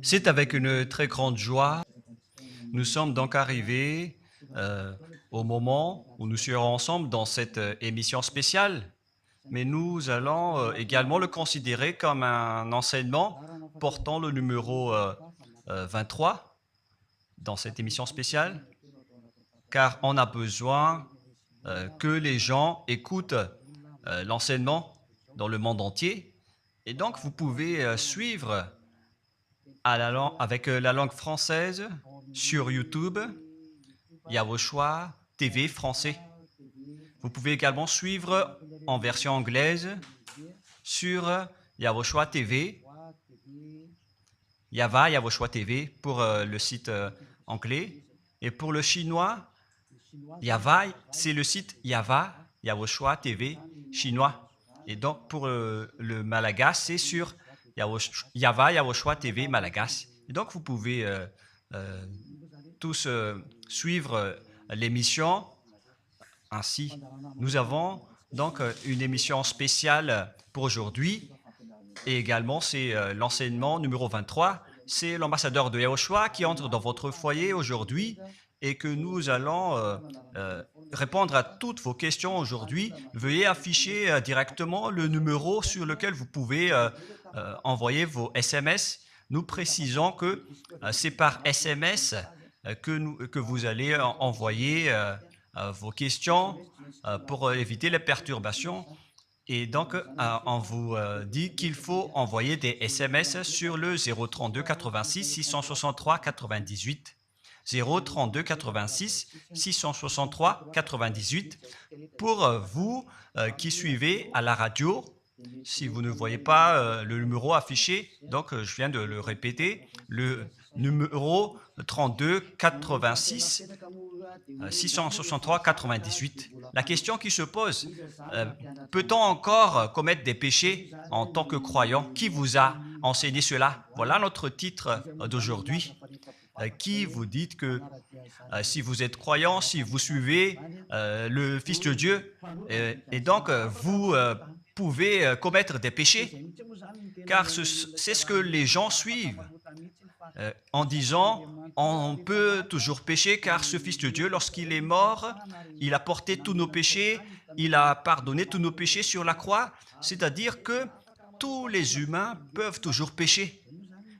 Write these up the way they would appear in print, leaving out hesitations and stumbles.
C'est avec une très grande joie. Nous sommes donc arrivés euh, au moment où nous serons ensemble dans cette émission spéciale, mais nous allons également le considérer comme un enseignement portant le numéro 23 dans cette émission spéciale, car on a besoin que les gens écoutent l'enseignement dans le monde entier. Et donc, vous pouvez suivre avec la langue française sur YouTube. Il y a vos choix TV français. Vous pouvez également suivre en version anglaise sur Yavochoa TV. Yavochoa TV pour le site anglais. Et pour le chinois, Yava, c'est le site Yavochoa TV chinois. Et donc pour le malagasy, c'est sur Yavochoa TV malagasy. Et donc vous pouvez tous suivre l'émission ainsi. Nous avons donc une émission spéciale pour aujourd'hui et également c'est l'enseignement numéro 23. C'est l'ambassadeur de Yahushua qui entre dans votre foyer aujourd'hui et que nous allons répondre à toutes vos questions aujourd'hui. Veuillez afficher directement le numéro sur lequel vous pouvez envoyer vos SMS. Nous précisons que c'est par SMS que vous allez envoyer vos questions pour éviter les perturbations. Et donc, on vous dit qu'il faut envoyer des SMS sur le 032 86 663 98. 032 86 663 98 pour vous qui suivez à la radio. Si vous ne voyez pas le numéro affiché, donc je viens de le répéter, le numéro 32 86 663 98. La question qui se pose, peut-on encore commettre des péchés en tant que croyant? Qui vous a enseigné cela? Voilà notre titre d'aujourd'hui. Qui vous dit que si vous êtes croyant, si vous suivez le Fils de Dieu, et donc vous pouvez commettre des péchés, car c'est ce que les gens suivent en disant on peut toujours pécher car ce Fils de Dieu, lorsqu'il est mort, il a porté tous nos péchés, il a pardonné tous nos péchés sur la croix, c'est-à-dire que tous les humains peuvent toujours pécher.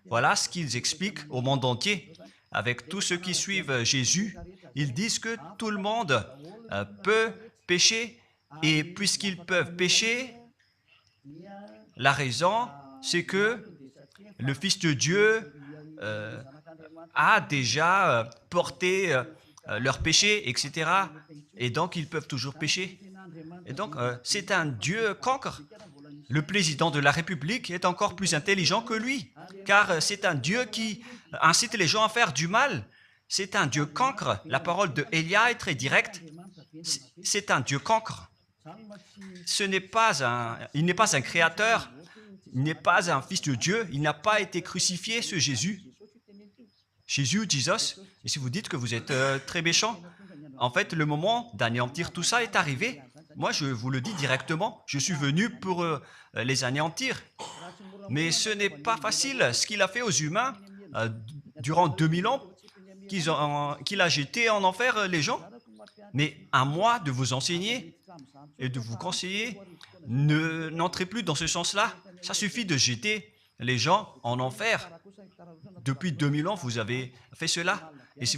Voilà ce qu'ils expliquent au monde entier. Avec tous ceux qui suivent Jésus, ils disent que tout le monde peut pécher et puisqu'ils peuvent pécher, la raison, c'est que le Fils de Dieu a déjà porté leurs péchés, etc. Et donc, ils peuvent toujours pécher. Et donc, c'est un Dieu cancre. Le président de la République est encore plus intelligent que lui, car c'est un Dieu qui incite les gens à faire du mal. C'est un Dieu cancre. La parole de Élia est très directe. C'est un Dieu cancre. Il n'est pas un créateur, il n'est pas un fils de Dieu, il n'a pas été crucifié, ce Jésus. Jésus, Jesus, et si vous dites que vous êtes très méchant, en fait, le moment d'anéantir tout ça est arrivé. Moi, je vous le dis directement, je suis venu pour les anéantir. Mais ce n'est pas facile ce qu'il a fait aux humains durant 2000 ans, qu'il a jeté en enfer les gens. Mais à moi de vous enseigner et de vous conseiller, n'entrez plus dans ce sens-là. Ça suffit de jeter les gens en enfer. Depuis 2000 ans, vous avez fait cela. Et si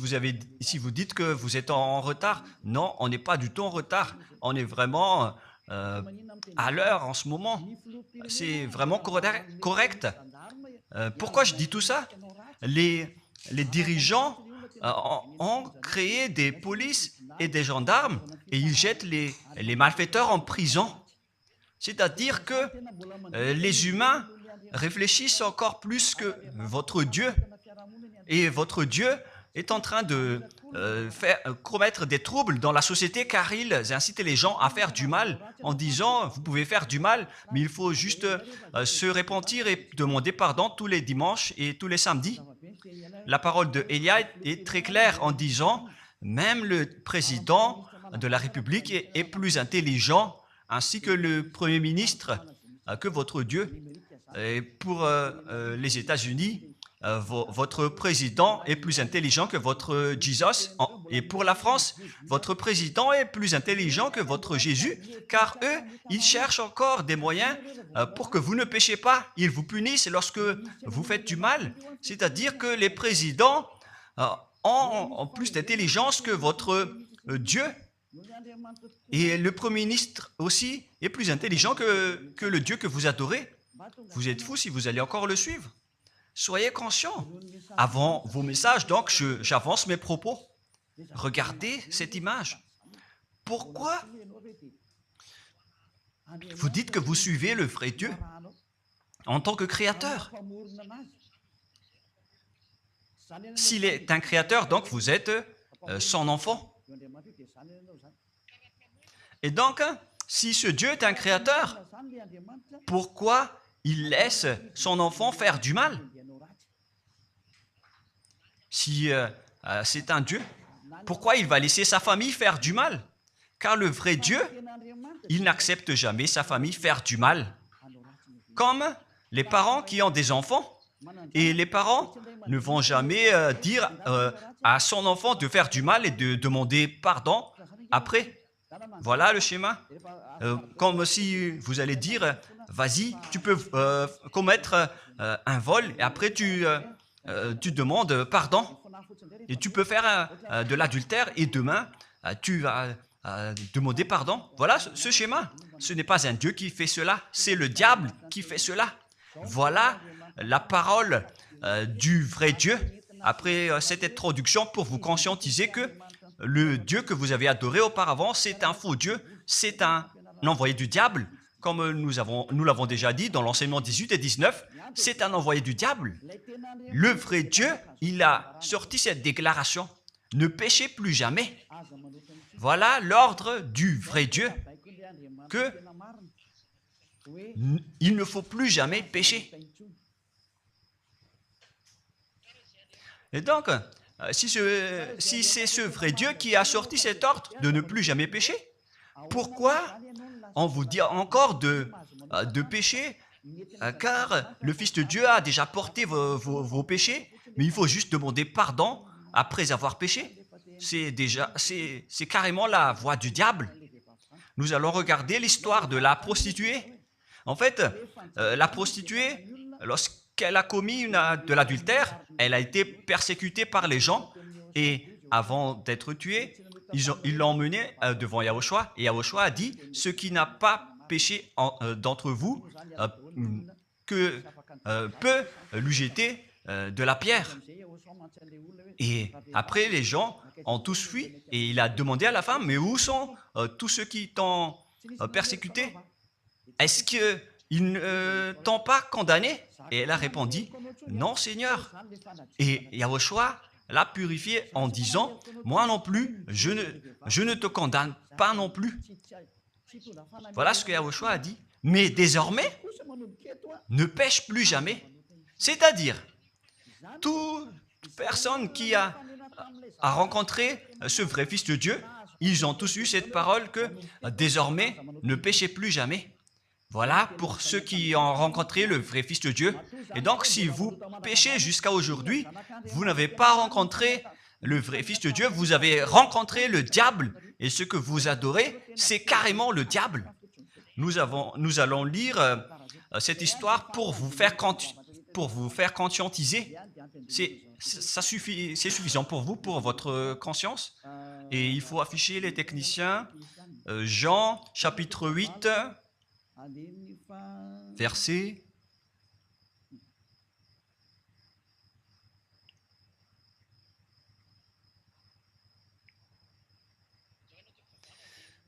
vous dites que vous êtes en retard, non, on n'est pas du tout en retard. On est vraiment à l'heure en ce moment. C'est vraiment correct. Pourquoi je dis tout ça? Les dirigeants ont créé des polices et des gendarmes et ils jettent les malfaiteurs en prison. C'est-à-dire que les humains réfléchissent encore plus que votre Dieu. Et votre Dieu est en train de commettre des troubles dans la société car ils incitent les gens à faire du mal en disant vous pouvez faire du mal, mais il faut juste se repentir et demander pardon tous les dimanches et tous les samedis. La parole de Élia est très claire en disant même le président de la République est plus intelligent ainsi que le Premier ministre que votre Dieu. Et pour les États-Unis, votre président est plus intelligent que votre Jesus. Et pour la France, votre président est plus intelligent que votre Jésus, car eux, ils cherchent encore des moyens pour que vous ne péchiez pas. Ils vous punissent lorsque vous faites du mal. C'est-à-dire que les présidents ont plus d'intelligence que votre Dieu. Et le Premier ministre aussi est plus intelligent que le Dieu que vous adorez. Vous êtes fous si vous allez encore le suivre. Soyez conscients. Avant vos messages, donc, j'avance mes propos. Regardez cette image. Pourquoi vous dites que vous suivez le vrai Dieu en tant que créateur? S'il est un créateur, donc vous êtes son enfant. Et donc, si ce Dieu est un créateur, pourquoi il laisse son enfant faire du mal? Si c'est un Dieu, pourquoi il va laisser sa famille faire du mal? Car le vrai Dieu, il n'accepte jamais sa famille faire du mal. Comme les parents qui ont des enfants, et les parents ne vont jamais dire à son enfant de faire du mal et de demander pardon après. Voilà le schéma. Comme si vous allez dire, vas-y, tu peux commettre un vol et après tu demandes pardon. Et tu peux faire de l'adultère et demain, tu vas demander pardon. Voilà ce schéma. Ce n'est pas un Dieu qui fait cela, c'est le diable qui fait cela. Voilà la parole du vrai Dieu. Après cette introduction, pour vous conscientiser que le Dieu que vous avez adoré auparavant, c'est un faux Dieu, c'est un envoyé du diable. Comme nous l'avons déjà dit dans l'enseignement 18 et 19, c'est un envoyé du diable. Le vrai Dieu, il a sorti cette déclaration, ne péchez plus jamais. Voilà l'ordre du vrai Dieu, que il ne faut plus jamais pécher. Et donc, si c'est ce vrai Dieu qui a sorti cet ordre de ne plus jamais pécher, pourquoi on vous dit encore de pécher? Car le Fils de Dieu a déjà porté vos péchés, mais il faut juste demander pardon après avoir péché. C'est carrément la voie du diable. Nous allons regarder l'histoire de la prostituée. En fait, la prostituée, lorsqu'elle a commis de l'adultère, elle a été persécutée par les gens et avant d'être tuée, ils l'ont emmenée devant Yahushua et Yahushua a dit « Ce qui n'a pas péché d'entre vous peut lui jeter de la pierre. » Et après, les gens ont tous fui et il a demandé à la femme « Mais où sont tous ceux qui t'ont persécuté? Est-ce qu'ils ne t'ont pas condamné ?» Et elle a répondu « Non, Seigneur. » Et Yahushua l'a purifié en disant « Moi non plus, je ne te condamne pas non plus. » Voilà ce que Yahushua a dit. Mais désormais, ne pêche plus jamais. C'est-à-dire, toute personne qui a rencontré ce vrai Fils de Dieu, ils ont tous eu cette parole que désormais, ne péchez plus jamais. Voilà pour ceux qui ont rencontré le vrai Fils de Dieu. Et donc, si vous péchez jusqu'à aujourd'hui, vous n'avez pas rencontré le vrai Fils de Dieu, vous avez rencontré le diable. Et ce que vous adorez, c'est carrément le diable. Nous allons lire cette histoire pour vous faire conscientiser. C'est suffisant pour vous, pour votre conscience. Et il faut afficher les techniciens. Jean, chapitre 8, verset...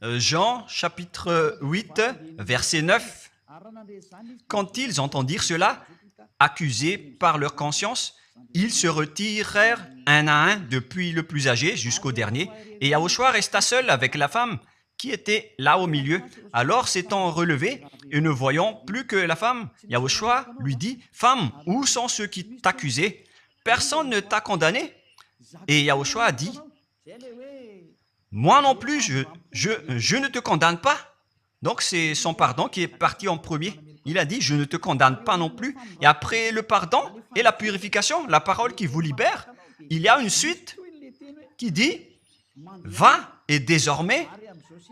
Jean, chapitre 8, verset 9. Quand ils entendirent cela, accusés par leur conscience, ils se retirèrent un à un, depuis le plus âgé jusqu'au dernier, et Yahushua resta seul avec la femme qui était là au milieu. Alors, s'étant relevé et ne voyant plus que la femme, Yahushua lui dit, « Femme, où sont ceux qui t'accusaient? Personne ne t'a condamné ?» Et Yahushua a dit, « Moi non plus, je ne te condamne pas. » Donc, c'est son pardon qui est parti en premier. Il a dit, « Je ne te condamne pas non plus. » Et après le pardon, et la purification, la parole qui vous libère, il y a une suite qui dit « Va et désormais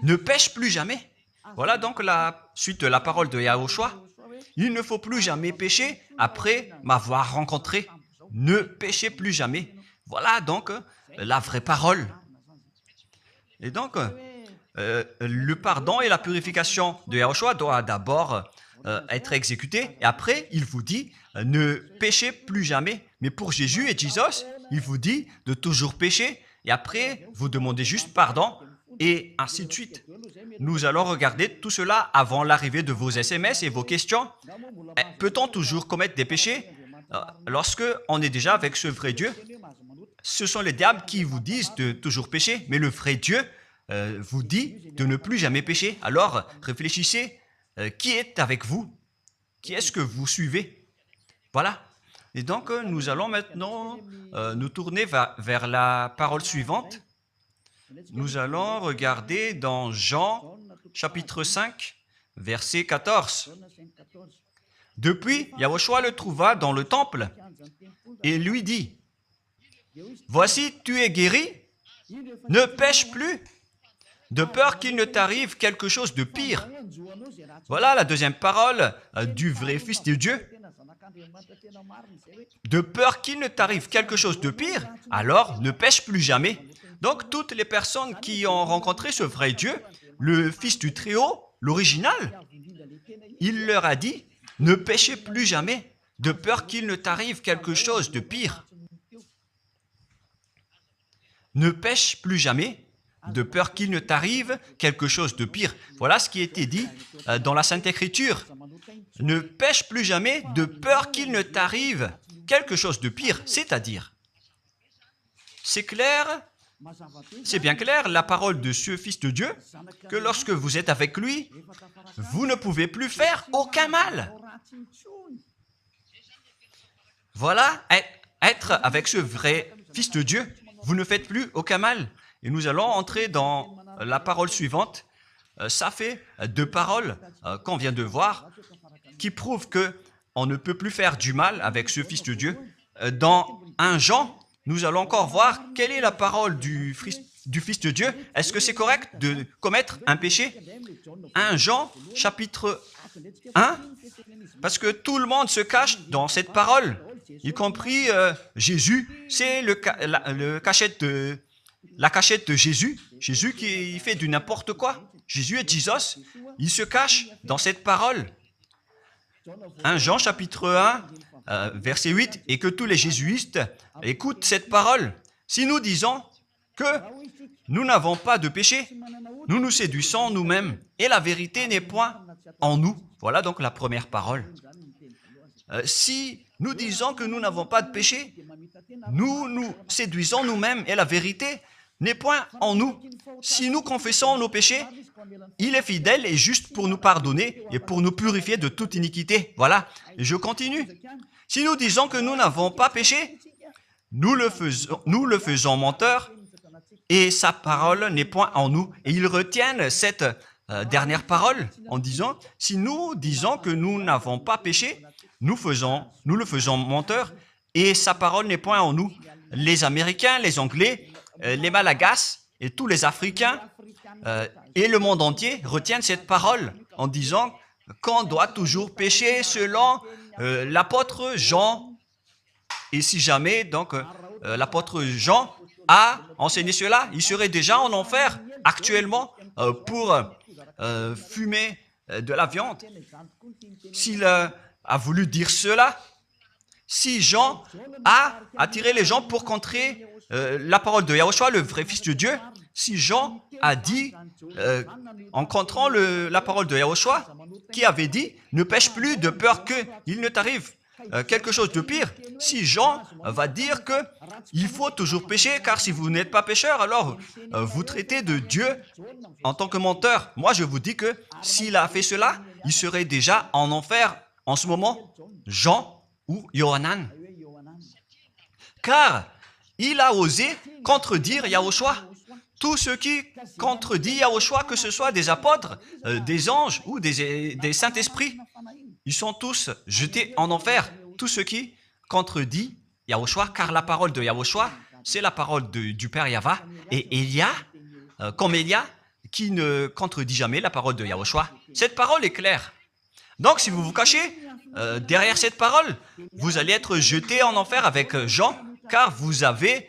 ne pêche plus jamais ». Voilà donc la suite de la parole de Yahushua. Il ne faut plus jamais pécher après m'avoir rencontré. Ne péchez plus jamais. Voilà donc la vraie parole. Et donc, le pardon et la purification de Yahushua doivent d'abord être exécutés. Et après, il vous dit, ne péchez plus jamais. Mais pour Jésus et Jesus, il vous dit de toujours pécher. Et après, vous demandez juste pardon. Et ainsi de suite. Nous allons regarder tout cela avant l'arrivée de vos SMS et vos questions. Peut-on toujours commettre des péchés lorsque on est déjà avec ce vrai Dieu? Ce sont les diables qui vous disent de toujours pécher, mais le vrai Dieu vous dit de ne plus jamais pécher. Alors, réfléchissez, qui est avec vous? Qui est-ce que vous suivez? Voilà. Et donc, nous allons maintenant nous tourner vers la parole suivante. Nous allons regarder dans Jean, chapitre 5, verset 14. Depuis, Yahushua le trouva dans le temple et lui dit, « Voici, tu es guéri, ne pêche plus, de peur qu'il ne t'arrive quelque chose de pire. » Voilà la deuxième parole du vrai Fils de Dieu. De peur qu'il ne t'arrive quelque chose de pire, alors ne pêche plus jamais. Donc, toutes les personnes qui ont rencontré ce vrai Dieu, le Fils du Très-Haut, l'original, il leur a dit, ne péchez plus jamais, de peur qu'il ne t'arrive quelque chose de pire. Ne pêche plus jamais, de peur qu'il ne t'arrive quelque chose de pire. Voilà ce qui a été dit dans la Sainte Écriture. Ne pêche plus jamais, de peur qu'il ne t'arrive quelque chose de pire. C'est-à-dire, c'est clair. C'est bien clair, la parole de ce Fils de Dieu, que lorsque vous êtes avec lui, vous ne pouvez plus faire aucun mal. Voilà, être avec ce vrai Fils de Dieu, vous ne faites plus aucun mal. Et nous allons entrer dans la parole suivante. Ça fait deux paroles qu'on vient de voir qui prouvent qu'on ne peut plus faire du mal avec ce Fils de Dieu. Dans 1 Jean, nous allons encore voir quelle est la parole du Fils de Dieu. Est-ce que c'est correct de commettre un péché? 1 Jean, chapitre 1, parce que tout le monde se cache dans cette parole, y compris Jésus. C'est la cachette de Jésus. Jésus qui fait du n'importe quoi. Jésus et Jesus, ils se cachent dans cette parole. 1 Jean, chapitre 1, verset 8, et que tous les jésuites écoutent cette parole. Si nous disons que nous n'avons pas de péché, nous nous séduisons nous-mêmes et la vérité n'est point en nous. Voilà donc la première parole. Si nous disons que nous n'avons pas de péché, nous nous séduisons nous-mêmes et la vérité n'est point en nous. Si nous confessons nos péchés, il est fidèle et juste pour nous pardonner et pour nous purifier de toute iniquité. Voilà, et je continue. Si nous disons que nous n'avons pas péché, nous le faisons menteur et sa parole n'est point en nous. Et ils retiennent cette dernière parole en disant, si nous disons que nous n'avons pas péché, nous le faisons menteur et sa parole n'est point en nous. Les Américains, les Anglais, les Malagasy et tous les Africains et le monde entier retiennent cette parole en disant qu'on doit toujours pécher selon l'apôtre Jean. Et si jamais donc l'apôtre Jean a enseigné cela, il serait déjà en enfer actuellement pour fumer de la viande. S'il a voulu dire cela, si Jean a attiré les gens pour contrer la parole de Yahushua, le vrai Fils de Dieu, si Jean a dit, en contrant la parole de Yahushua, qui avait dit, ne pêche plus de peur qu'il ne t'arrive quelque chose de pire. Si Jean va dire qu'il faut toujours pécher, car si vous n'êtes pas pécheur, alors vous traitez de Dieu en tant que menteur. Moi, je vous dis que s'il a fait cela, il serait déjà en enfer en ce moment, Jean ou Yohanan. Car il a osé contredire Yahushua. Tout ce qui contredit Yahushua, que ce soit des apôtres, des anges ou des saints-esprits, ils sont tous jetés en enfer. Tout ce qui contredit Yahushua, car la parole de Yahushua, c'est la parole du Père Yahva. Et Élia, comme Élia, qui ne contredit jamais la parole de Yahushua. Cette parole est claire. Donc, si vous vous cachez derrière cette parole, vous allez être jeté en enfer avec Jean, car vous avez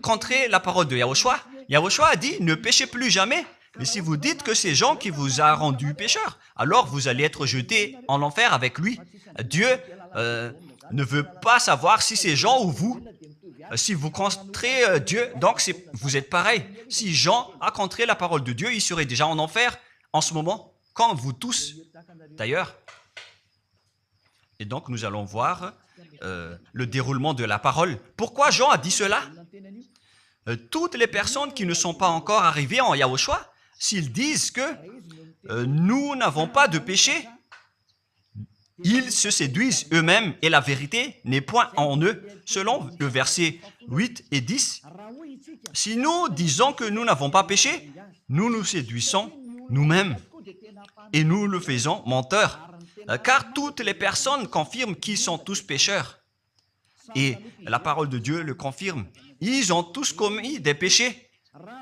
contré la parole de Yahushua. Yahushua a dit, ne péchez plus jamais. Mais si vous dites que c'est Jean qui vous a rendu pécheur, alors vous allez être jeté en enfer avec lui. Dieu ne veut pas savoir si c'est Jean ou vous. Si vous contrez Dieu, donc vous êtes pareil. Si Jean a contré la parole de Dieu, il serait déjà en enfer en ce moment, comme vous tous d'ailleurs. Et donc nous allons voir le déroulement de la parole. Pourquoi Jean a dit cela? Toutes les personnes qui ne sont pas encore arrivées en Yahushua, s'ils disent que nous n'avons pas de péché, ils se séduisent eux-mêmes et la vérité n'est point en eux, selon le verset 8 et 10. Si nous disons que nous n'avons pas péché, nous nous séduisons nous-mêmes et nous le faisons menteur, car toutes les personnes confirment qu'ils sont tous pécheurs. Et la parole de Dieu le confirme. Ils ont tous commis des péchés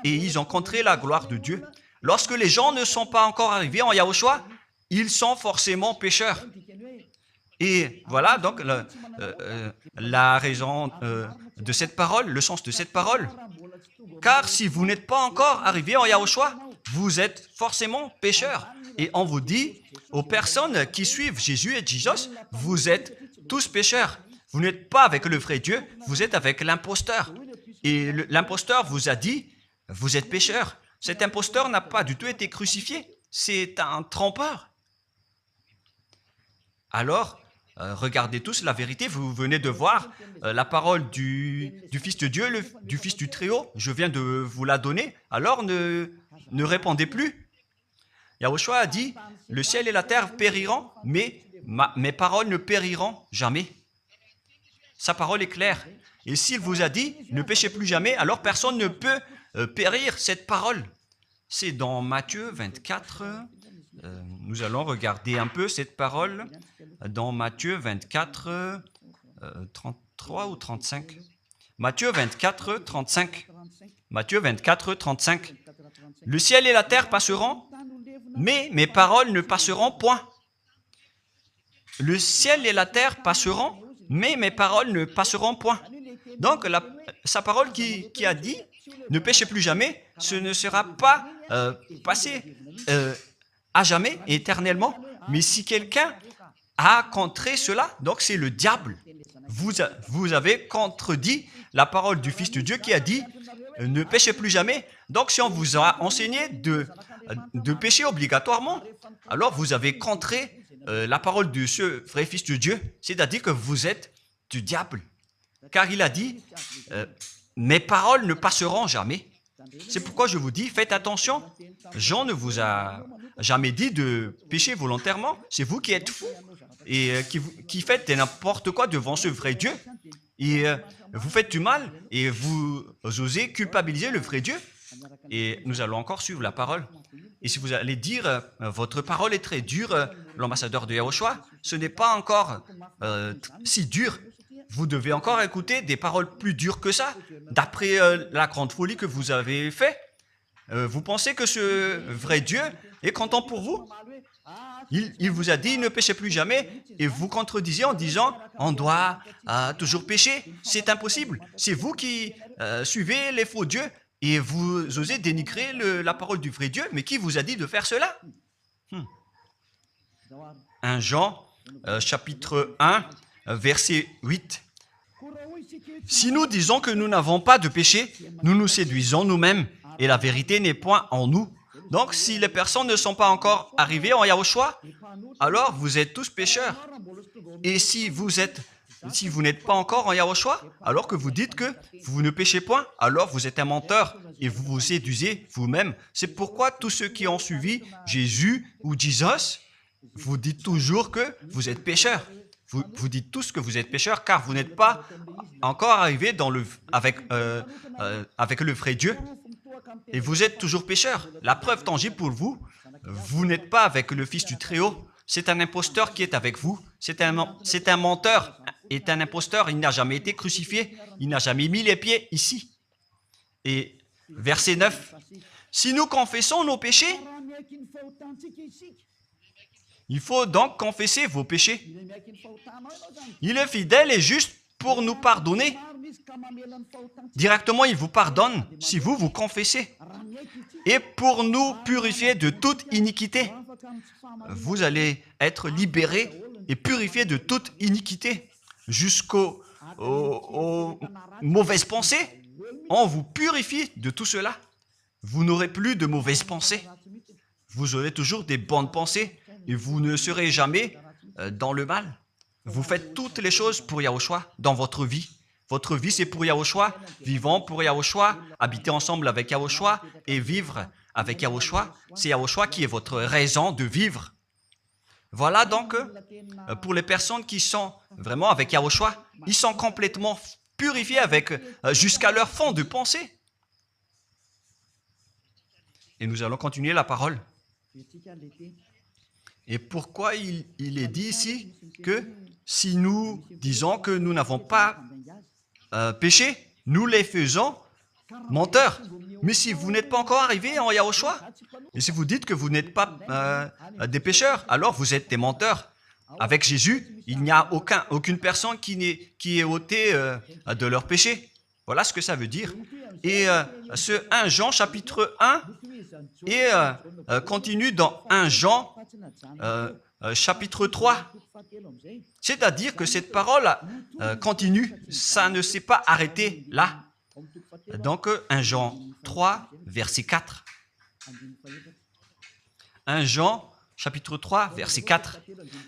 et ils ont contré la gloire de Dieu. Lorsque les gens ne sont pas encore arrivés en Yahushua, ils sont forcément pécheurs. Et voilà donc la raison de cette parole, le sens de cette parole. Car si vous n'êtes pas encore arrivé en Yahushua, vous êtes forcément pécheurs. Et on vous dit aux personnes qui suivent Jésus et Jesus, vous êtes tous pécheurs. Vous n'êtes pas avec le vrai Dieu, vous êtes avec l'imposteur. Et l'imposteur vous a dit, vous êtes pécheurs. Cet imposteur n'a pas du tout été crucifié. C'est un trompeur. Alors, regardez tous la vérité. Vous venez de voir la parole du Fils de Dieu, du Fils du Très-Haut. Je viens de vous la donner. Alors, ne répondez plus. Yahushua a dit, le ciel et la terre périront, mais mes paroles ne périront jamais. Sa parole est claire. Et s'il vous a dit, ne péchez plus jamais, alors personne ne peut périr cette parole. C'est dans Matthieu 24. Nous allons regarder un peu cette parole dans Matthieu 24, 33 ou 35. Matthieu 24, 35. Matthieu 24, 35. Le ciel et la terre passeront, mais mes paroles ne passeront point. Le ciel et la terre passeront, mais mes paroles ne passeront point. Donc, sa parole qui a dit, ne péchez plus jamais, ce ne sera pas passé à jamais, éternellement. Mais si quelqu'un a contré cela, donc c'est le diable. Vous avez contredit la parole du Fils de Dieu qui a dit, ne péchez plus jamais. Donc, si on vous a enseigné de pécher obligatoirement, alors vous avez contré la parole de ce vrai Fils de Dieu, c'est-à-dire que vous êtes du diable. Car il a dit, mes paroles ne passeront jamais. C'est pourquoi je vous dis, faites attention. Jean ne vous a jamais dit de pécher volontairement. C'est vous qui êtes fous et qui faites n'importe quoi devant ce vrai Dieu. Et vous faites du mal et vous osez culpabiliser le vrai Dieu. Et nous allons encore suivre la parole. Et si vous allez dire, votre parole est très dure, l'ambassadeur de Yahushua, ce n'est pas encore si dur. Vous devez encore écouter des paroles plus dures que ça, d'après la grande folie que vous avez fait. Vous pensez que ce vrai Dieu est content pour vous? Il vous a dit, ne péchez plus jamais, et vous contredisez en disant, on doit toujours pécher. C'est impossible. C'est vous qui suivez les faux dieux, et vous osez dénigrer la parole du vrai Dieu. Mais qui vous a dit de faire cela? 1 Jean, chapitre 1, verset 8. Si nous disons que nous n'avons pas de péché, nous nous séduisons nous-mêmes et la vérité n'est point en nous. Donc, si les personnes ne sont pas encore arrivées en Yahushua, alors vous êtes tous pécheurs. Et si vous n'êtes pas encore en Yahushua, alors que vous dites que vous ne péchez point, alors vous êtes un menteur et vous vous séduisez vous-même. C'est pourquoi tous ceux qui ont suivi Jésus ou Jesus, vous dites toujours que vous êtes pécheurs. Vous dites tous que vous êtes pécheurs car vous n'êtes pas encore arrivés avec le vrai Dieu. Et vous êtes toujours pécheurs. La preuve tangible pour vous, vous n'êtes pas avec le Fils du Très-Haut. C'est un imposteur qui est avec vous. C'est un menteur est un imposteur. Il n'a jamais été crucifié. Il n'a jamais mis les pieds ici. Et verset 9. Si nous confessons nos péchés, il faut donc confesser vos péchés. Il est fidèle et juste pour nous pardonner. Directement, il vous pardonne si vous vous confessez. Et pour nous purifier de toute iniquité. Vous allez être libérés et purifiés de toute iniquité. Jusqu'aux mauvaises pensées, on vous purifie de tout cela. Vous n'aurez plus de mauvaises pensées. Vous aurez toujours des bonnes pensées et vous ne serez jamais dans le mal. Vous faites toutes les choses pour Yahushua dans votre vie. Votre vie, c'est pour Yahushua. Vivons pour Yahushua, habiter ensemble avec Yahushua et vivre avec Yahushua. C'est Yahushua qui est votre raison de vivre. Voilà donc, pour les personnes qui sont vraiment avec Yahushua, ils sont complètement purifiés jusqu'à leur fond de pensée. Et nous allons continuer la parole. Et pourquoi il est dit ici que si nous disons que nous n'avons pas péché, nous les faisons menteurs. Mais si vous n'êtes pas encore arrivé en Yahushua, et si vous dites que vous n'êtes pas des pécheurs, alors vous êtes des menteurs. Avec Jésus, il n'y a aucune personne qui est ôtée de leur péché. Voilà ce que ça veut dire. Et ce 1 Jean chapitre 1 et continue dans 1 Jean chapitre 3. C'est-à-dire que cette parole continue, ça ne s'est pas arrêté là. Donc 1 Jean 3, verset 4. 1 Jean chapitre 3, verset 4.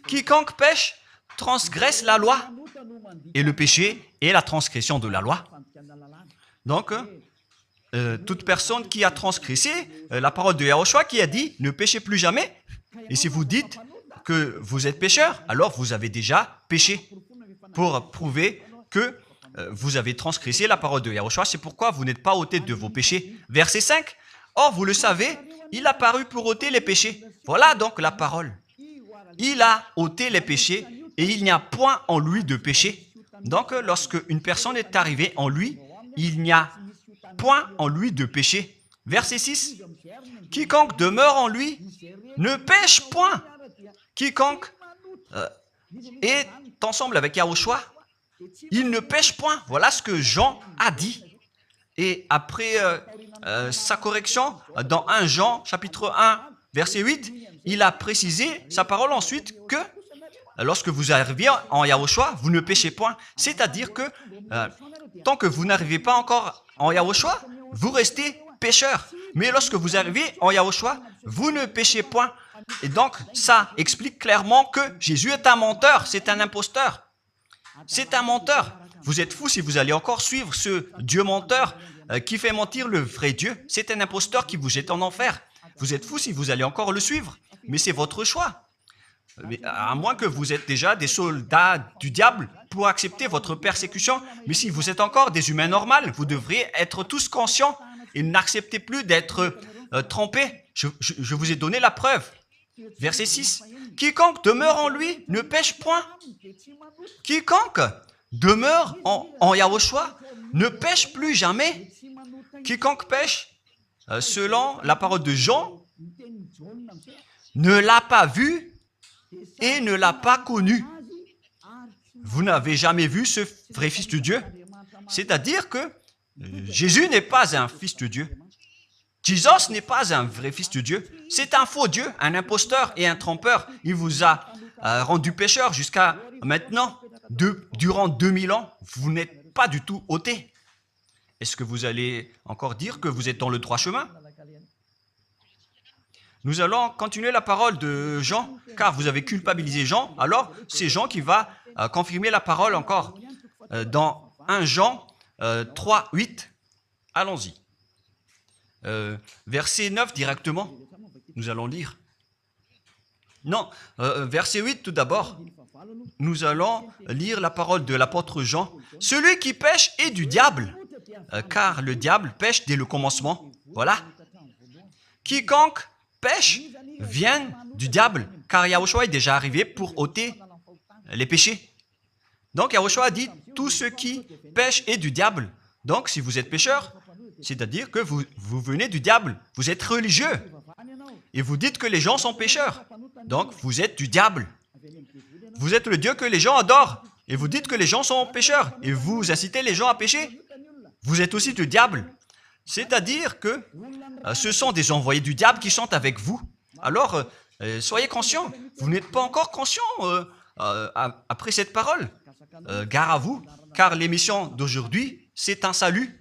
Quiconque pêche transgresse la loi, et le péché est la transgression de la loi. Donc, toute personne qui a transgressé la parole de Yahushua qui a dit « Ne péchez plus jamais ». Et si vous dites que vous êtes pécheur, alors vous avez déjà péché pour prouver que vous avez transgressé la parole de Yahushua. C'est pourquoi vous n'êtes pas ôté de vos péchés. Verset 5. Or, vous le savez, il a paru pour ôter les péchés. Voilà donc la parole. Il a ôté les péchés et il n'y a point en lui de péché. Donc, lorsque une personne est arrivée en lui, il n'y a point en lui de péché. Verset 6. Quiconque demeure en lui ne pêche point. Quiconque est ensemble avec Yahushua, il ne pêche point. Voilà ce que Jean a dit. Et après sa correction, dans 1 Jean, chapitre 1, verset 8, il a précisé sa parole ensuite que lorsque vous arrivez en Yahushua, vous ne péchez point. C'est-à-dire que tant que vous n'arrivez pas encore en Yahushua, vous restez pécheur. Mais lorsque vous arrivez en Yahushua, vous ne péchez point. Et donc, ça explique clairement que Jésus est un menteur, c'est un imposteur. C'est un menteur. Vous êtes fous si vous allez encore suivre ce Dieu menteur qui fait mentir le vrai Dieu. C'est un imposteur qui vous jette en enfer. Vous êtes fous si vous allez encore le suivre. Mais c'est votre choix. Mais à moins que vous êtes déjà des soldats du diable pour accepter votre persécution. Mais si vous êtes encore des humains normaux, vous devriez être tous conscients et n'acceptez plus d'être trompés. Je vous ai donné la preuve. Verset 6. Quiconque demeure en lui ne pêche point. Quiconque demeure en Yahushua ne pêche plus jamais. Quiconque pêche, selon la parole de Jean, ne l'a pas vu et ne l'a pas connu. Vous n'avez jamais vu ce vrai Fils de Dieu. C'est-à-dire que Jésus n'est pas un Fils de Dieu. Jésus n'est pas un vrai Fils de Dieu. C'est un faux Dieu, un imposteur et un trompeur. Il vous a rendu pécheur jusqu'à maintenant. Durant 2000 ans, vous n'êtes pas du tout ôté. Est-ce que vous allez encore dire que vous êtes dans le droit chemin? Nous allons continuer la parole de Jean, car vous avez culpabilisé Jean. Alors, c'est Jean qui va confirmer la parole encore. Dans 1 Jean 3, 8, allons-y. Verset 9 directement, nous allons lire. Non, verset 8 tout d'abord. Nous allons lire la parole de l'apôtre Jean. Celui qui pêche est du diable, car le diable pêche dès le commencement. Voilà. Quiconque pêche vient du diable, car Yahushua est déjà arrivé pour ôter les péchés. Donc Yahushua a dit, tout ce qui pêche est du diable. Donc si vous êtes pécheur, c'est-à-dire que vous venez du diable. Vous êtes religieux. Et vous dites que les gens sont pécheurs. Donc vous êtes du diable. Vous êtes le Dieu que les gens adorent. Et vous dites que les gens sont pécheurs. Et vous incitez les gens à pécher. Vous êtes aussi du diable. C'est-à-dire que ce sont des envoyés du diable qui sont avec vous. Alors, soyez conscients. Vous n'êtes pas encore conscients après cette parole. Gare à vous, car l'émission d'aujourd'hui, c'est un salut.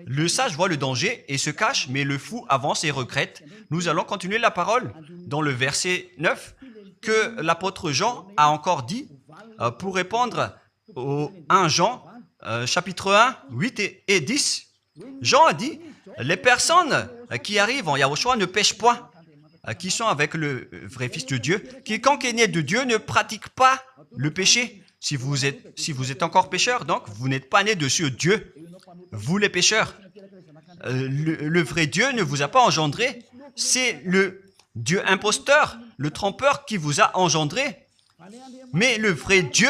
Le sage voit le danger et se cache, mais le fou avance et regrette. Nous allons continuer la parole dans le verset 9 que l'apôtre Jean a encore dit pour répondre au 1 Jean, chapitre 1, 8 et 10. Jean a dit, les personnes qui arrivent en Yahushua ne pêchent point, qui sont avec le vrai Fils de Dieu. Quiconque est né de Dieu ne pratique pas le péché. Si vous êtes encore pécheur, donc vous n'êtes pas né de ce Dieu. Vous les pécheurs. Le vrai Dieu ne vous a pas engendré. C'est le Dieu imposteur, le trompeur qui vous a engendré. Mais le vrai Dieu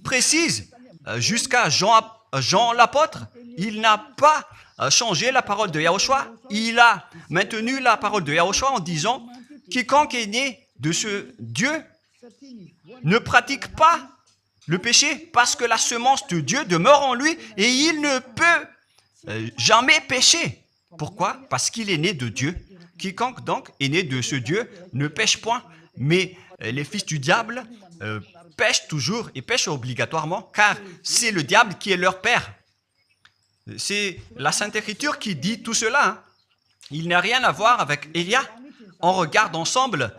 précise, jusqu'à Jean l'apôtre, il n'a pas changé la parole de Yahushua. Il a maintenu la parole de Yahushua en disant, quiconque est né de ce Dieu ne pratique pas le péché parce que la semence de Dieu demeure en lui et il ne peut jamais pécher. Pourquoi? Parce qu'il est né de Dieu. Quiconque donc est né de ce Dieu ne pêche point. Mais les fils du diable pêchent toujours et pêchent obligatoirement car c'est le diable qui est leur père. C'est la Sainte Écriture qui dit tout cela. Hein. Il n'a rien à voir avec Élia. On regarde ensemble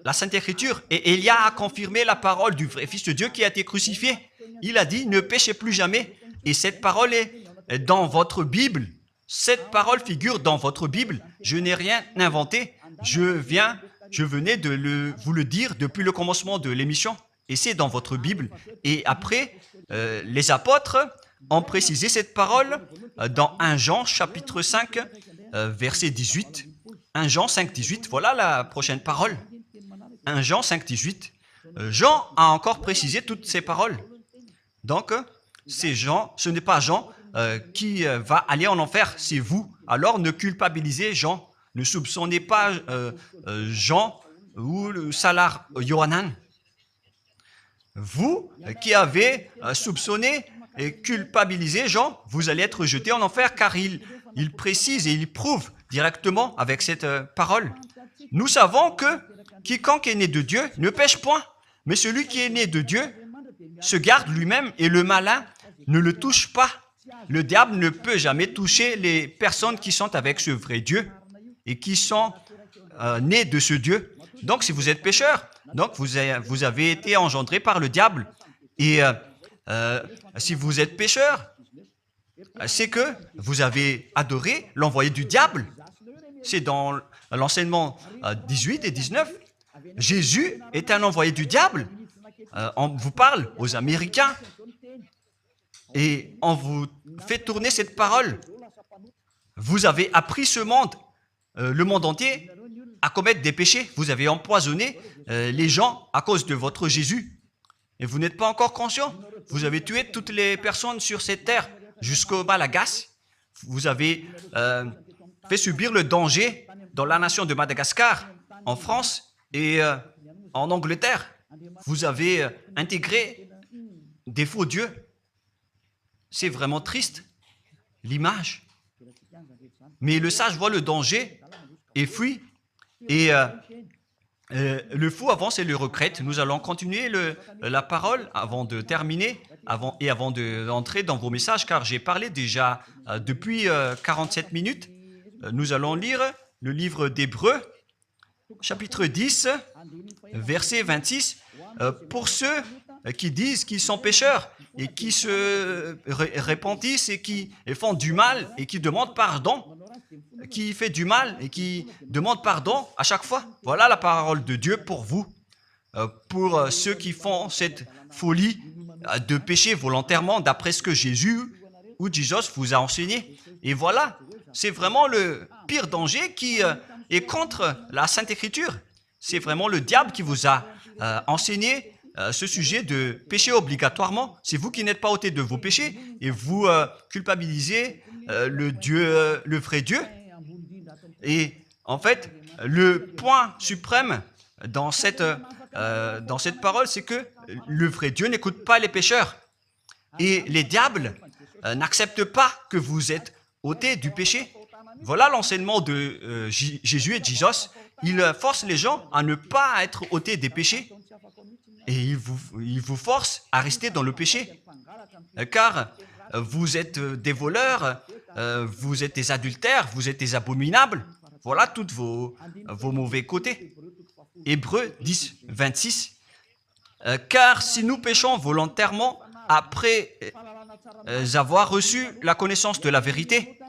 la Sainte Écriture et Élia a confirmé la parole du vrai Fils de Dieu qui a été crucifié. Il a dit, ne péchez plus jamais. Et cette parole est dans votre Bible. Cette parole figure dans votre Bible. Je n'ai rien inventé. Je venais de vous le dire depuis le commencement de l'émission. Et c'est dans votre Bible. Et après, les apôtres ont précisé cette parole dans 1 Jean chapitre 5, verset 18. 1 Jean 5, 18. Voilà la prochaine parole. 1 Jean 5, 18. Jean a encore précisé toutes ces paroles. Donc, c'est Jean, ce n'est pas Jean qui va aller en enfer, c'est vous. Alors, ne culpabilisez Jean. Ne soupçonnez pas Jean ou le Salar Yohanan. Vous qui avez soupçonné et culpabilisé Jean, vous allez être jeté en enfer car il précise et il prouve directement avec cette parole. Nous savons que quiconque est né de Dieu ne pêche point, mais celui qui est né de Dieu se garde lui-même et le malin ne le touche pas. Le diable ne peut jamais toucher les personnes qui sont avec ce vrai Dieu et qui sont nées de ce Dieu. Donc, si vous êtes pécheur, donc vous avez été engendré par le diable. Et si vous êtes pécheur, c'est que vous avez adoré l'envoyé du diable. C'est dans l'enseignement 18 et 19. Jésus est un envoyé du diable. On vous parle aux Américains et on vous fait tourner cette parole. Vous avez appris ce monde, le monde entier, à commettre des péchés. Vous avez empoisonné les gens à cause de votre Jésus. Et vous n'êtes pas encore conscient. Vous avez tué toutes les personnes sur cette terre jusqu'au Malagasy. Vous avez fait subir le danger dans la nation de Madagascar, en France et en Angleterre. Vous avez intégré des faux dieux. C'est vraiment triste, l'image. Mais le sage voit le danger et fuit. Et le fou avance et le regrette. Nous allons continuer la parole avant de terminer avant d'entrer dans vos messages, car j'ai parlé déjà depuis 47 minutes. Nous allons lire le livre d'Hébreux, chapitre 10, verset 26. Pour ceux qui disent qu'ils sont pécheurs et qui se repentissent et qui font du mal et qui demandent pardon, qui fait du mal et qui demande pardon à chaque fois. Voilà la parole de Dieu pour vous, pour ceux qui font cette folie de pécher volontairement d'après ce que Jésus ou Jesus vous a enseigné. Et voilà, c'est vraiment le pire danger qui est contre la Sainte Écriture. C'est vraiment le diable qui vous a enseigné ce sujet de pécher obligatoirement. C'est vous qui n'êtes pas ôté de vos péchés et vous culpabilisez le vrai Dieu. Et en fait, le point suprême dans cette parole, c'est que le vrai Dieu n'écoute pas les pécheurs. Et les diables n'acceptent pas que vous êtes ôtés du péché. Voilà l'enseignement de Jésus et de Jesus. Il force les gens à ne pas être ôtés des péchés. Et il vous force à rester dans le péché. Car vous êtes des voleurs, vous êtes des adultères, vous êtes des abominables. Voilà tous vos mauvais côtés. Hébreux 10, 26. Car si nous péchons volontairement après avoir reçu la connaissance de la vérité,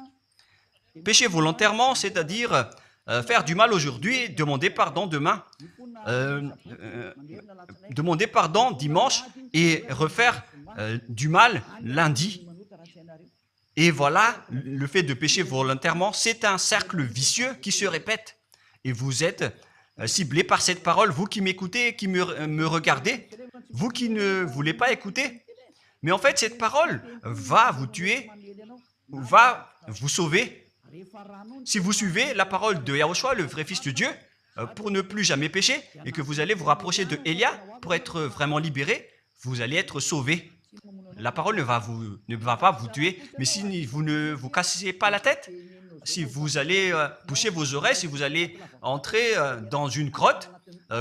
pécher volontairement, c'est-à-dire faire du mal aujourd'hui, demander pardon demain, demander pardon dimanche et refaire du mal lundi. Et voilà, le fait de pécher volontairement, c'est un cercle vicieux qui se répète. Et vous êtes ciblé par cette parole, vous qui m'écoutez, qui me regardez, vous qui ne voulez pas écouter. Mais en fait, cette parole va vous tuer, va vous sauver. Si vous suivez la parole de Yahushua, le vrai Fils de Dieu, pour ne plus jamais pécher, et que vous allez vous rapprocher de Élia pour être vraiment libéré, vous allez être sauvé. La parole ne va pas vous tuer, mais si vous ne vous cassez pas la tête, si vous allez boucher vos oreilles, si vous allez entrer dans une grotte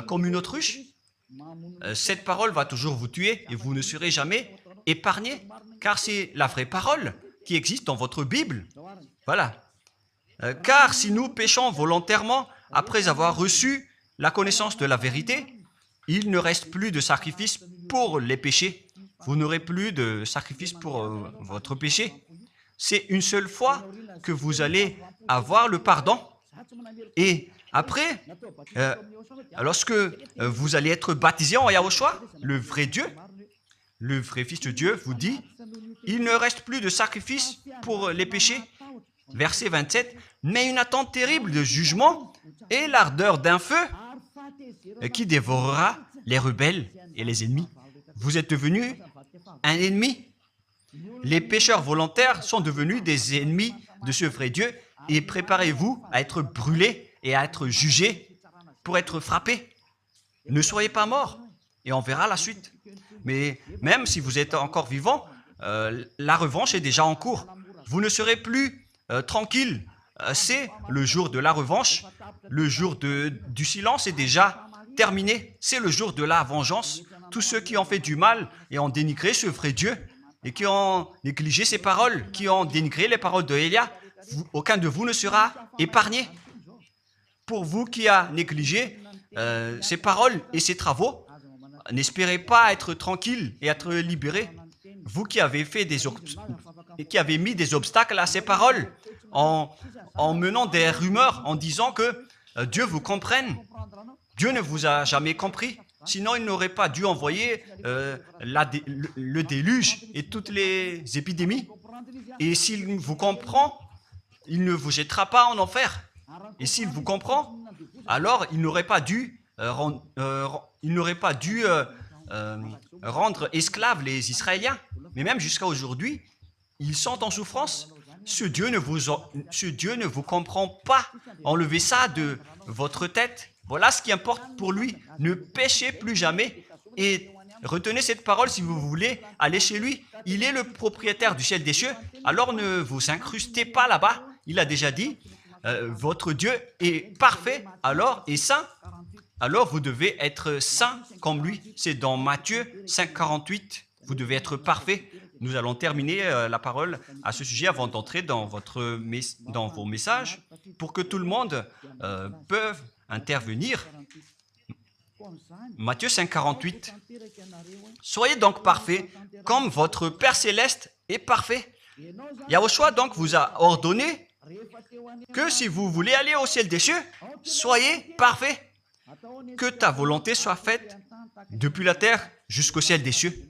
comme une autruche, cette parole va toujours vous tuer et vous ne serez jamais épargné, car c'est la vraie parole qui existe dans votre Bible. Voilà. Car si nous péchons volontairement après avoir reçu la connaissance de la vérité, il ne reste plus de sacrifice pour les péchés. Vous n'aurez plus de sacrifice pour votre péché. C'est une seule fois que vous allez avoir le pardon. Et après, lorsque vous allez être baptisé en Yahushua, le vrai Dieu, le vrai Fils de Dieu vous dit, il ne reste plus de sacrifice pour les péchés. Verset 27, mais une attente terrible de jugement et l'ardeur d'un feu qui dévorera les rebelles et les ennemis. Vous êtes devenu un ennemi. Les pécheurs volontaires sont devenus des ennemis de ce vrai Dieu et préparez-vous à être brûlés et à être jugés pour être frappés. Ne soyez pas morts et on verra la suite. Mais même si vous êtes encore vivant, la revanche est déjà en cours. Vous ne serez plus tranquille. C'est le jour de la revanche. Le jour du silence est déjà terminé. C'est le jour de la vengeance. Tous ceux qui ont fait du mal et ont dénigré ce vrai Dieu et qui ont négligé ses paroles, qui ont dénigré les paroles de Élia, aucun de vous ne sera épargné. Pour vous qui avez négligé ses paroles et ses travaux, n'espérez pas être tranquille et être libéré. Vous qui avez mis des obstacles à ces paroles en menant des rumeurs, en disant que Dieu vous comprenne. Dieu ne vous a jamais compris. Sinon, il n'aurait pas dû envoyer le déluge et toutes les épidémies. Et s'il vous comprend, il ne vous jettera pas en enfer. Et s'il vous comprend, alors il n'aurait pas dû rendre esclaves les Israéliens. Mais même jusqu'à aujourd'hui, ils sont en souffrance. Ce Dieu ne vous comprend pas. Enlevez ça de votre tête. Voilà ce qui importe pour lui. Ne péchez plus jamais et retenez cette parole si vous voulez aller chez lui. Il est le propriétaire du ciel des cieux. Alors ne vous incrustez pas là-bas. Il a déjà dit, votre Dieu est parfait alors et saint. Alors vous devez être saint comme lui. C'est dans Matthieu 5, 48. Vous devez être parfait. Nous allons terminer la parole à ce sujet avant d'entrer dans vos messages pour que tout le monde puisse intervenir. Matthieu 5, 48. Soyez donc parfaits comme votre Père Céleste est parfait. Yahushua donc vous a ordonné que si vous voulez aller au ciel des cieux, soyez parfaits. Que ta volonté soit faite depuis la terre jusqu'au ciel des cieux.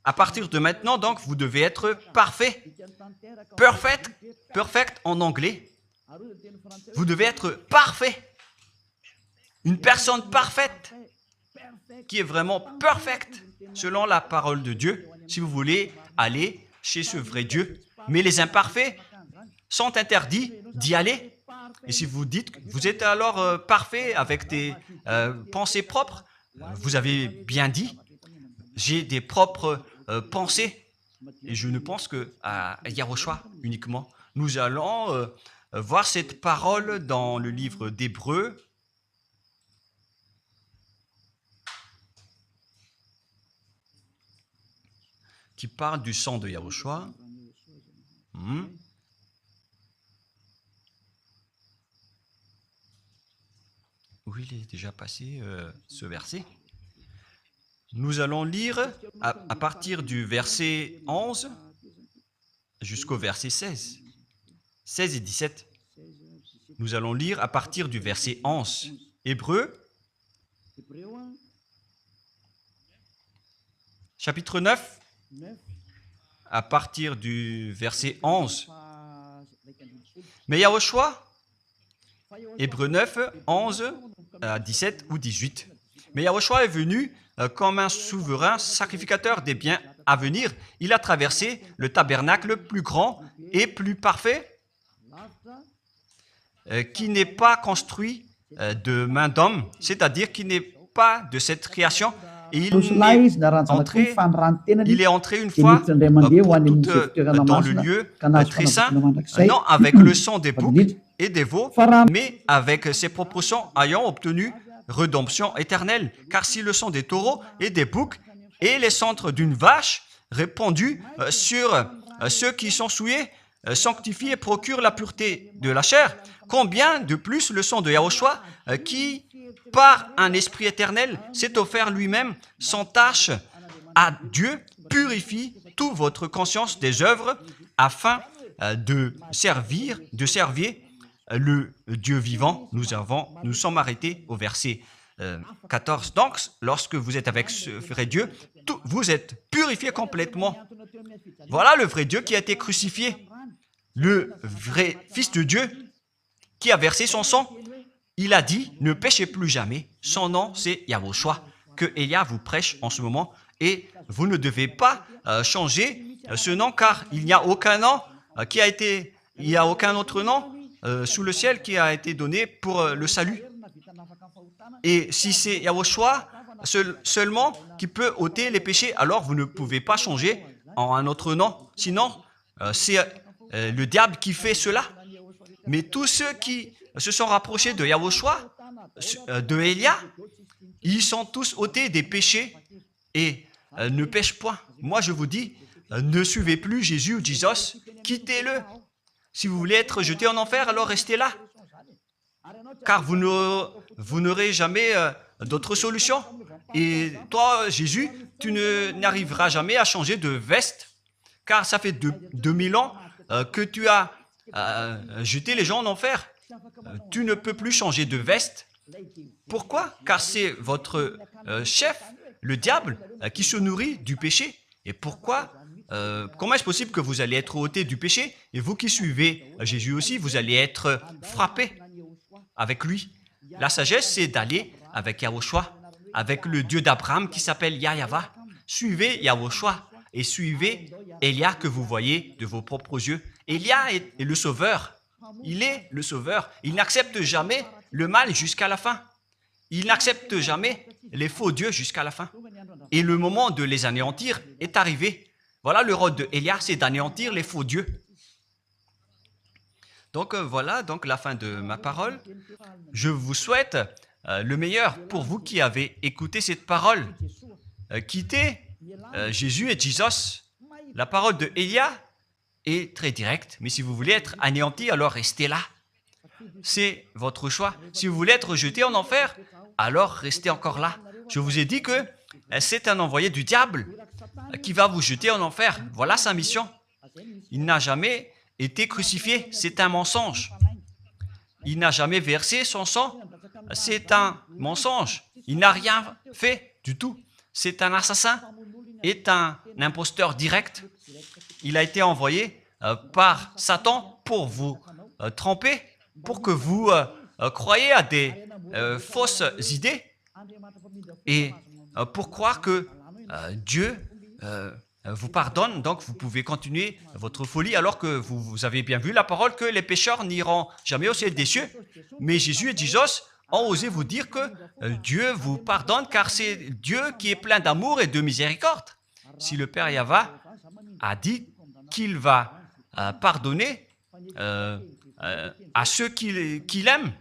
À partir de maintenant, donc, vous devez être parfait. Perfect en anglais. Vous devez être parfait. Une personne parfaite. qui est vraiment perfect selon la parole de Dieu, si vous voulez aller chez ce vrai Dieu. Mais les imparfaits sont interdits d'y aller. Et si vous dites que vous êtes alors parfait avec des pensées propres, vous avez bien dit, j'ai des propres pensées. Et je ne pense qu'à Yahushua uniquement. Nous allons voir cette parole dans le livre d'Hébreux. Qui parle du sang de Yahushua. Où il est déjà passé ce verset. Nous allons lire à partir du verset 11 jusqu'au verset 16. 16 et 17. Nous allons lire à partir du verset 11. Hébreux, chapitre 9, à partir du verset 11. Mais Yahushua, Hébreux 9, 11 à 17 ou 18. Mais Yahushua est venu comme un souverain sacrificateur des biens à venir. Il a traversé le tabernacle plus grand et plus parfait, qui n'est pas construit de main d'homme, c'est-à-dire qui n'est pas de cette création. Et il est entré une fois pour toutes dans le lieu très saint, non avec le sang des boucs et des veaux, mais avec ses propres sangs ayant obtenu rédemption éternelle. Car si le sang des taureaux et des boucs et les cendres d'une vache répandus sur ceux qui sont souillés, sanctifient et procurent la pureté de la chair, combien de plus le sang de Yahushua qui, par un esprit éternel, s'est offert lui-même sans tâche à Dieu, purifie toute votre conscience des œuvres afin de servir le Dieu vivant. Nous sommes arrêtés au verset 14. Donc, lorsque vous êtes avec ce vrai Dieu, vous êtes purifié complètement. Voilà le vrai Dieu qui a été crucifié, le vrai Fils de Dieu qui a versé son sang. Il a dit, ne péchez plus jamais. Son nom, c'est Yahushua, que Elia vous prêche en ce moment. Et vous ne devez pas changer ce nom, car il n'y a aucun nom il n'y a aucun autre nom sous le ciel qui a été donné pour le salut. Et si c'est Yahushua seulement qui peut ôter les péchés, alors vous ne pouvez pas changer en un autre nom. Sinon, c'est le diable qui fait cela. Mais tous ceux qui se sont rapprochés de Yahushua, de Elia, ils sont tous ôtés des péchés et ne pêchent point. Moi, je vous dis, ne suivez plus Jésus ou Jesus, quittez-le. Si vous voulez être jeté en enfer, alors restez là. Car vous n'aurez jamais d'autre solution. Et toi, Jésus, tu n'arriveras jamais à changer de veste, car ça fait 2000 ans que tu as jeté les gens en enfer. Tu ne peux plus changer de veste. Pourquoi? Car c'est votre chef, le diable, qui se nourrit du péché. Et pourquoi? Comment est-ce possible que vous allez être ôté du péché? Et vous qui suivez Jésus aussi, vous allez être frappé avec lui. La sagesse, c'est d'aller avec Yahushua, avec le Dieu d'Abraham qui s'appelle Yahva. Suivez Yahushua et suivez Elia que vous voyez de vos propres yeux. Elia est le sauveur. Il est le sauveur. Il n'accepte jamais le mal jusqu'à la fin. Il n'accepte jamais les faux dieux jusqu'à la fin. Et le moment de les anéantir est arrivé. Voilà le rôle de Elia, c'est d'anéantir les faux dieux. Donc voilà donc la fin de ma parole. Je vous souhaite le meilleur pour vous qui avez écouté cette parole. Quittez Jésus et Jesus. La parole de Elia est très directe, mais si vous voulez être anéanti, alors restez là. C'est votre choix. Si vous voulez être jeté en enfer, alors restez encore là. Je vous ai dit que c'est un envoyé du diable qui va vous jeter en enfer. Voilà sa mission. Il n'a jamais été crucifié. C'est un mensonge. Il n'a jamais versé son sang. C'est un mensonge. Il n'a rien fait du tout. C'est un assassin. Est un imposteur direct. Il a été envoyé par Satan pour vous tromper, pour que vous croyiez à des fausses idées. Et pour croire que Dieu vous pardonne, donc vous pouvez continuer votre folie alors que vous avez bien vu la parole que les pécheurs n'iront jamais au ciel des cieux. Mais Jésus et Jesus ont osé vous dire que Dieu vous pardonne car c'est Dieu qui est plein d'amour et de miséricorde. Si le Père Yahva a dit qu'il va pardonner à ceux qu'il aime.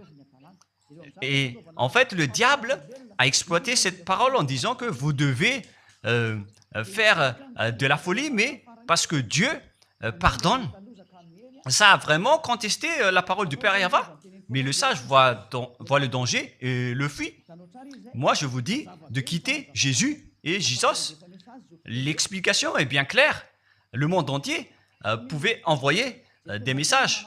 Et en fait, le diable a exploité cette parole en disant que vous devez faire de la folie, mais parce que Dieu pardonne. Ça a vraiment contesté la parole du Père Yahva. Mais le sage voit le danger et le fuit. Moi, je vous dis de quitter Jésus et Jesus. L'explication est bien claire. Le monde entier pouvait envoyer des messages.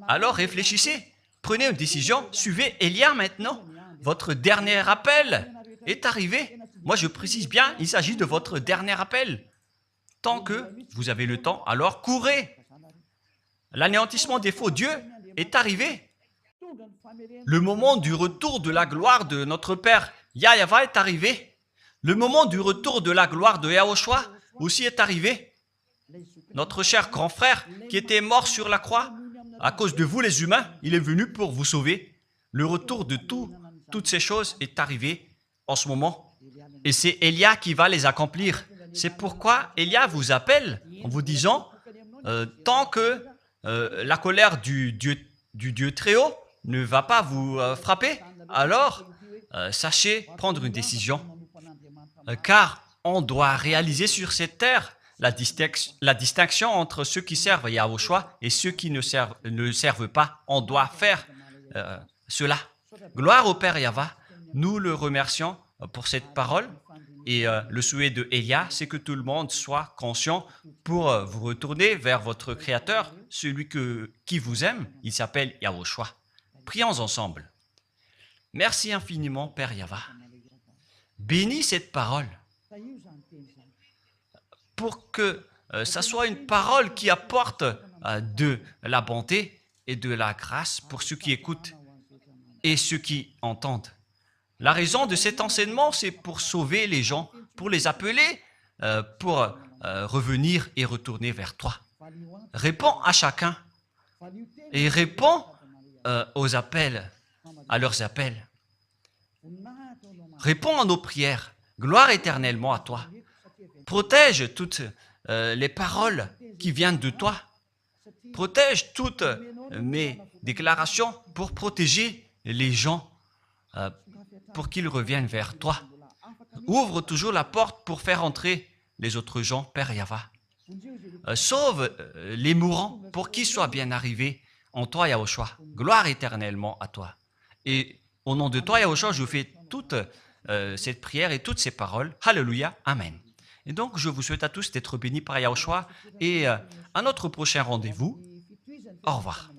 Alors réfléchissez, prenez une décision, suivez Élia maintenant. Votre dernier appel est arrivé. Moi, je précise bien, il s'agit de votre dernier appel. Tant que vous avez le temps, alors courez. L'anéantissement des faux dieux est arrivé. Le moment du retour de la gloire de notre Père Yahva est arrivé. Le moment du retour de la gloire de Yahushua aussi est arrivé. Notre cher grand frère qui était mort sur la croix, à cause de vous les humains, il est venu pour vous sauver. Le retour de toutes ces choses est arrivé en ce moment. Et c'est Élia qui va les accomplir. C'est pourquoi Élia vous appelle en vous disant, tant que la colère du Dieu très haut ne va pas vous frapper, alors sachez prendre une décision. Car on doit réaliser sur cette terre la distinction entre ceux qui servent Yahushua et ceux qui ne servent pas. On doit faire cela. Gloire au Père Yahva. Nous le remercions pour cette parole. Et le souhait de Élia, c'est que tout le monde soit conscient pour vous retourner vers votre Créateur, celui qui vous aime. Il s'appelle Yahushua. Prions ensemble. Merci infiniment, Père Yahva. Bénis cette parole pour que ça soit une parole qui apporte de la bonté et de la grâce pour ceux qui écoutent et ceux qui entendent. La raison de cet enseignement, c'est pour sauver les gens, pour les appeler, pour revenir et retourner vers toi. Réponds à chacun et réponds aux appels, à leurs appels. Réponds à nos prières. Gloire éternellement à toi. Protège toutes les paroles qui viennent de toi. Protège toutes mes déclarations pour protéger les gens, pour qu'ils reviennent vers toi. Ouvre toujours la porte pour faire entrer les autres gens, Père Yahva. Sauve les mourants pour qu'ils soient bien arrivés en toi, Yahushua. Gloire éternellement à toi. Et au nom de toi, Yahushua, je fais toute cette prière et toutes ces paroles. Alléluia. Amen. Et donc, je vous souhaite à tous d'être bénis par Yahushua et à notre prochain rendez-vous. Au revoir.